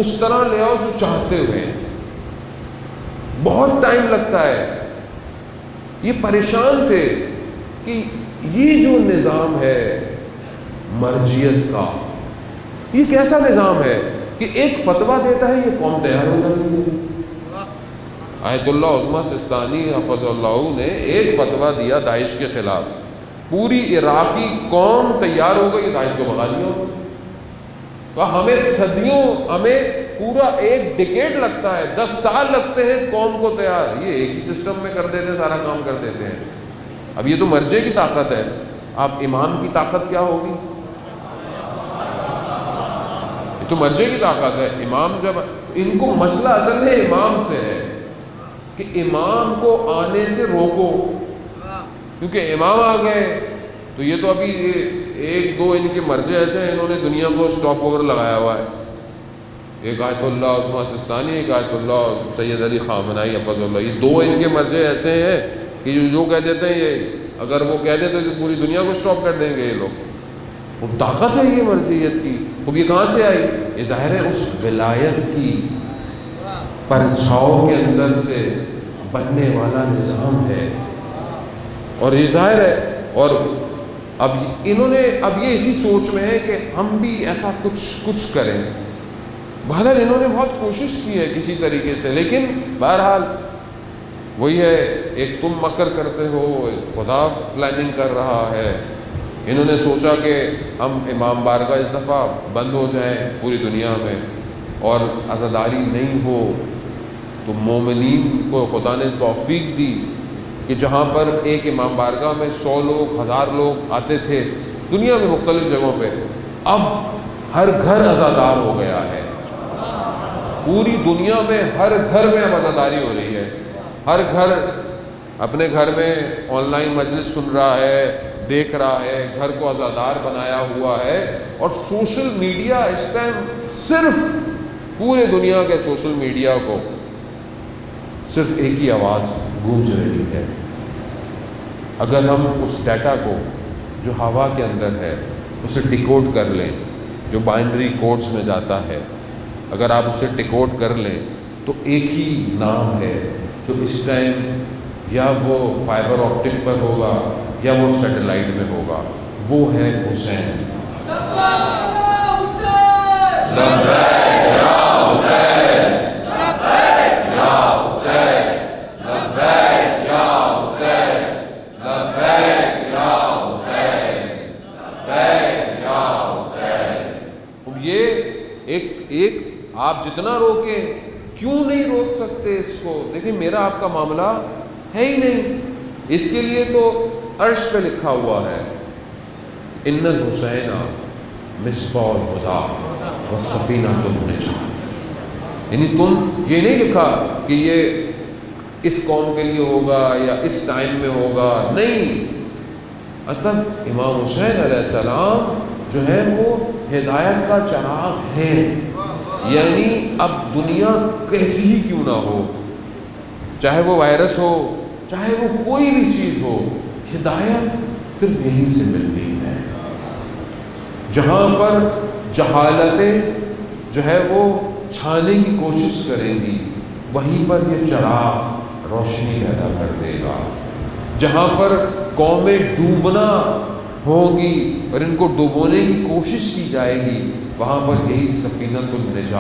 اس طرح لے آؤ جو چاہتے ہوئے. بہت ٹائم لگتا ہے. یہ پریشان تھے کہ یہ جو نظام ہے مرجیت کا، یہ کیسا نظام ہے کہ ایک فتویٰ دیتا ہے یہ قوم تیار ہو جاتی ہے. آیت اللہ عظمیٰ سستانی حفظ اللہ نے ایک فتویٰ دیا داعش کے خلاف، پوری عراقی قوم تیار ہو گئی داعش کو بھگا دیا. ہمیں صدیوں، ہمیں پورا ایک ڈیکیڈ لگتا ہے، 10 سال لگتے ہیں قوم کو تیار. یہ ایک ہی سسٹم میں کر دیتے ہیں، سارا کام کر دیتے ہیں. اب یہ تو مرجے کی طاقت ہے. آپ امام کی طاقت کیا ہوگی؟ یہ تو مرجے کی طاقت ہے. امام جب ان کو مسئلہ اصل میں امام سے ہے کہ امام کو آنے سے روکو، کیونکہ امام آ گئے تو یہ تو ابھی ایک دو ان کے مرجے ایسے ہیں، انہوں نے دنیا کو سٹاپ اوور لگایا ہوا ہے. ایک آیت اللہ عظمیٰ سستانی، ایک آیت اللہ سید علی خامنائی حفظ اللہ. یہ دو ان کے مرجے ایسے ہیں کہ جو کہہ دیتے ہیں، یہ اگر وہ کہہ دیتے تو پوری دنیا کو سٹاپ کر دیں گے یہ لوگ. وہ طاقت ہے یہ مرجعیت کی. اب یہ کہاں سے آئی؟ یہ ظاہر ہے اس ولایت کی پرچھاؤ کے اندر سے بننے والا نظام ہے. اور یہ ظاہر ہے، اور اب انہوں نے اب یہ اسی سوچ میں ہے کہ ہم بھی ایسا کچھ کریں. بہرحال انہوں نے بہت کوشش کی ہے کسی طریقے سے، لیکن بہرحال وہی ہے، ایک تم مکر کرتے ہو، ایک خدا پلاننگ کر رہا ہے. انہوں نے سوچا کہ ہم امام بارگاہ اس دفعہ بند ہو جائیں پوری دنیا میں اور عزاداری نہیں ہو. تو مومنین کو خدا نے توفیق دی کہ جہاں پر ایک امام بارگاہ میں 100 لوگ 1000 لوگ آتے تھے دنیا میں مختلف جگہوں پہ، اب ہر گھر عزادار ہو گیا ہے. پوری دنیا میں ہر گھر میں اب عزاداری ہو رہی ہے. ہر گھر اپنے گھر میں آن لائن مجلس سن رہا ہے، دیکھ رہا ہے، گھر کو عزادار بنایا ہوا ہے. اور سوشل میڈیا اس ٹائم صرف پورے دنیا کے سوشل میڈیا کو صرف ایک ہی آواز گونج رہی ہے. اگر ہم اس ڈیٹا کو جو ہوا کے اندر ہے اسے ڈیکوڈ کر لیں، جو بائنری کوڈز میں جاتا ہے، اگر آپ اسے ڈیکوڈ کر لیں تو ایک ہی نام ہے جو اس ٹائم یا وہ فائبر آپٹک پر ہوگا یا وہ سیٹلائٹ میں ہوگا، وہ ہے حسین. ایک آپ جتنا روکیں، کیوں نہیں روک سکتے اس کو؟ دیکھیں میرا آپ کا معاملہ ہے ہی نہیں. اس کے لیے تو عرش پہ لکھا ہوا ہے ان الحسین مصباح الہدی والسفینۃ النجاۃ. یعنی تم یہ نہیں لکھا کہ یہ اس قوم کے لیے ہوگا یا اس ٹائم میں ہوگا، نہیں. اصلا امام حسین علیہ السلام جو ہے وہ ہدایت کا چراغ ہے. یعنی اب دنیا کیسی ہی کیوں نہ ہو، چاہے وہ وائرس ہو، چاہے وہ کوئی بھی چیز ہو، ہدایت صرف یہیں سے ملتی ہے. جہاں پر جہالتیں جو ہے وہ چھانے کی کوشش کریں گی، وہیں پر یہ چراغ روشنی پیدا کر دے گا. جہاں پر قومیں ڈوبنا ہوں گی اور ان کو ڈوبونے کی کوشش کی جائے گی، وہاں پر یہی سفینۃ النجات